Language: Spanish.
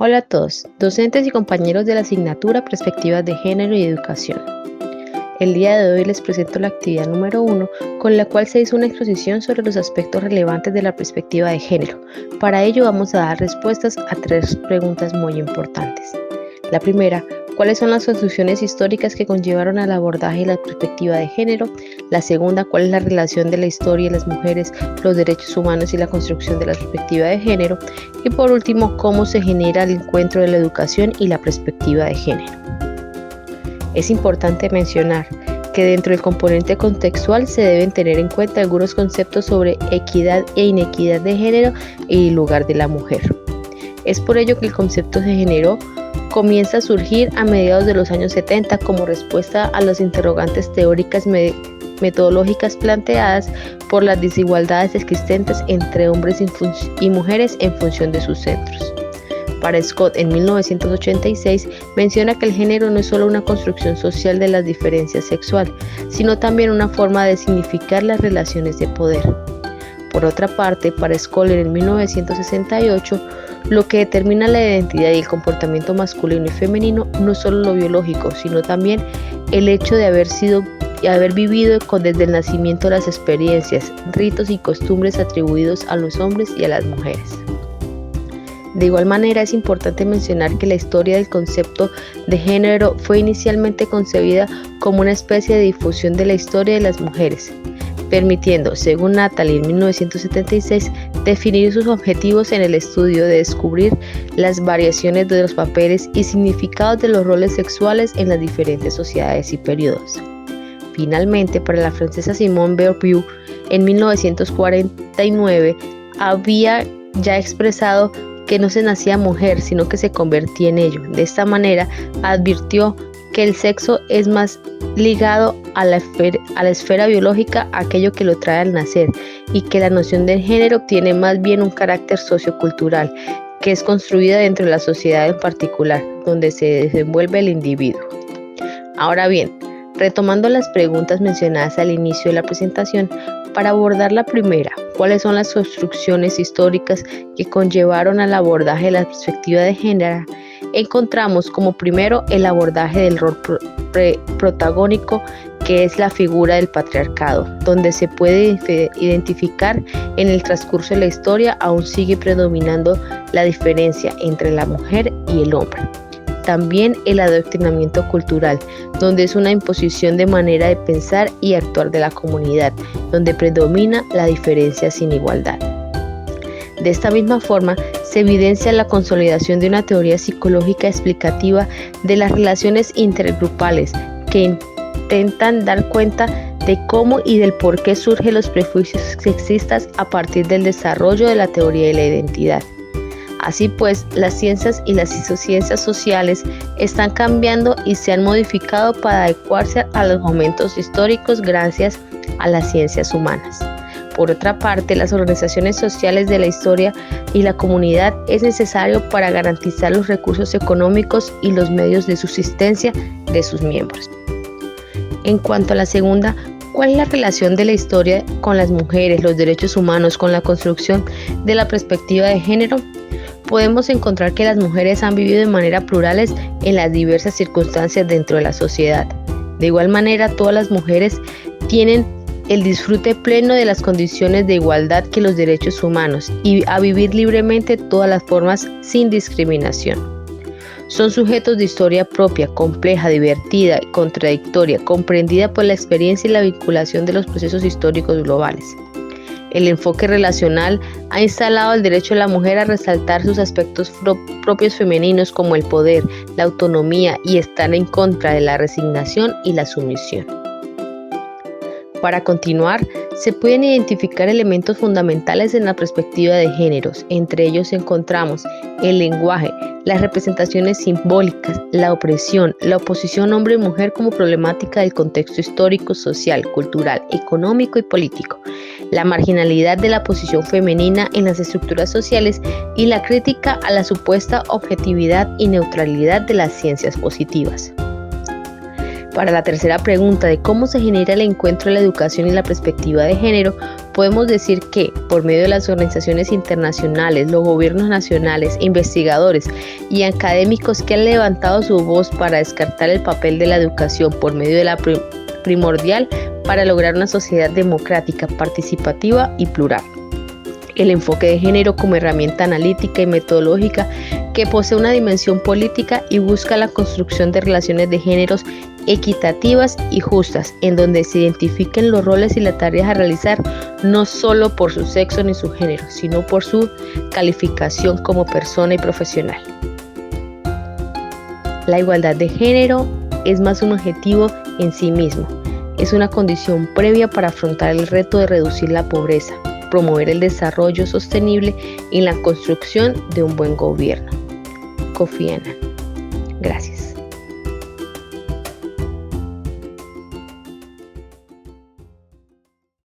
Hola a todos, docentes y compañeros de la asignatura Perspectivas de Género y Educación. El día de hoy les presento la actividad número 1, con la cual se hizo una exposición sobre los aspectos relevantes de la perspectiva de género. Para ello vamos a dar respuestas a 3 preguntas muy importantes. La primera, ¿cuáles son las construcciones históricas que conllevaron al abordaje de la perspectiva de género? La segunda, ¿cuál es la relación de la historia de las mujeres, los derechos humanos y la construcción de la perspectiva de género? Y por último, ¿cómo se genera el encuentro de la educación y la perspectiva de género? Es importante mencionar que dentro del componente contextual se deben tener en cuenta algunos conceptos sobre equidad e inequidad de género y el lugar de la mujer. Es por ello que el concepto de género comienza a surgir a mediados de los años 70 como respuesta a las interrogantes teóricas metodológicas planteadas por las desigualdades existentes entre hombres y mujeres en función de sus centros. Para Scott, en 1986, menciona que el género no es solo una construcción social de las diferencias sexuales, sino también una forma de significar las relaciones de poder. Por otra parte, para Scholar, en 1968, lo que determina la identidad y el comportamiento masculino y femenino no es solo lo biológico, sino también el hecho de haber vivido desde el nacimiento las experiencias, ritos y costumbres atribuidos a los hombres y a las mujeres. De igual manera, es importante mencionar que la historia del concepto de género fue inicialmente concebida como una especie de difusión de la historia de las mujeres, permitiendo, según Natalie en 1976, definir sus objetivos en el estudio de descubrir las variaciones de los papeles y significados de los roles sexuales en las diferentes sociedades y periodos. Finalmente, para la francesa Simone Beauvoir, en 1949, había ya expresado que no se nacía mujer, sino que se convertía en ello. De esta manera, advirtió que el sexo es más ligado a la esfera biológica, aquello que lo trae al nacer, y que la noción del género tiene más bien un carácter sociocultural, que es construida dentro de la sociedad en particular, donde se desenvuelve el individuo. Ahora bien, retomando las preguntas mencionadas al inicio de la presentación, para abordar la primera, ¿cuáles son las construcciones históricas que conllevaron al abordaje de la perspectiva de género? Encontramos como primero el abordaje del rol protagónico, que es la figura del patriarcado, donde se puede identificar en el transcurso de la historia aún sigue predominando la diferencia entre la mujer y el hombre. También el adoctrinamiento cultural, donde es una imposición de manera de pensar y actuar de la comunidad, donde predomina la diferencia sin igualdad. De esta misma forma, se evidencia la consolidación de una teoría psicológica explicativa de las relaciones intergrupales que intentan dar cuenta de cómo y del por qué surgen los prejuicios sexistas a partir del desarrollo de la teoría de la identidad. Así pues, las ciencias y las ciencias sociales están cambiando y se han modificado para adecuarse a los momentos históricos gracias a las ciencias humanas. Por otra parte, las organizaciones sociales de la historia y la comunidad es necesario para garantizar los recursos económicos y los medios de subsistencia de sus miembros. En cuanto a la segunda, ¿cuál es la relación de la historia con las mujeres, los derechos humanos, con la construcción de la perspectiva de género? Podemos encontrar que las mujeres han vivido de manera plurales en las diversas circunstancias dentro de la sociedad. De igual manera, todas las mujeres tienen el disfrute pleno de las condiciones de igualdad que los derechos humanos y a vivir libremente todas las formas sin discriminación. Son sujetos de historia propia, compleja, divertida y contradictoria, comprendida por la experiencia y la vinculación de los procesos históricos globales. El enfoque relacional ha instalado el derecho de la mujer a resaltar sus aspectos propios femeninos como el poder, la autonomía y estar en contra de la resignación y la sumisión. Para continuar, se pueden identificar elementos fundamentales en la perspectiva de géneros. Entre ellos encontramos el lenguaje, las representaciones simbólicas, la opresión, la oposición hombre y mujer como problemática del contexto histórico, social, cultural, económico y político, la marginalidad de la posición femenina en las estructuras sociales y la crítica a la supuesta objetividad y neutralidad de las ciencias positivas. Para la tercera pregunta de cómo se genera el encuentro de la educación y la perspectiva de género, Podemos decir que, por medio de las organizaciones internacionales, los gobiernos nacionales, investigadores y académicos que han levantado su voz para descartar el papel de la educación por medio de la primordial para lograr una sociedad democrática, participativa y plural. El enfoque de género como herramienta analítica y metodológica que posee una dimensión política y busca la construcción de relaciones de géneros equitativas y justas, en donde se identifiquen los roles y las tareas a realizar no solo por su sexo ni su género, sino por su calificación como persona y profesional. La igualdad de género es más un objetivo en sí mismo, es una condición previa para afrontar el reto de reducir la pobreza, promover el desarrollo sostenible y la construcción de un buen gobierno. Kofi Annan. Gracias.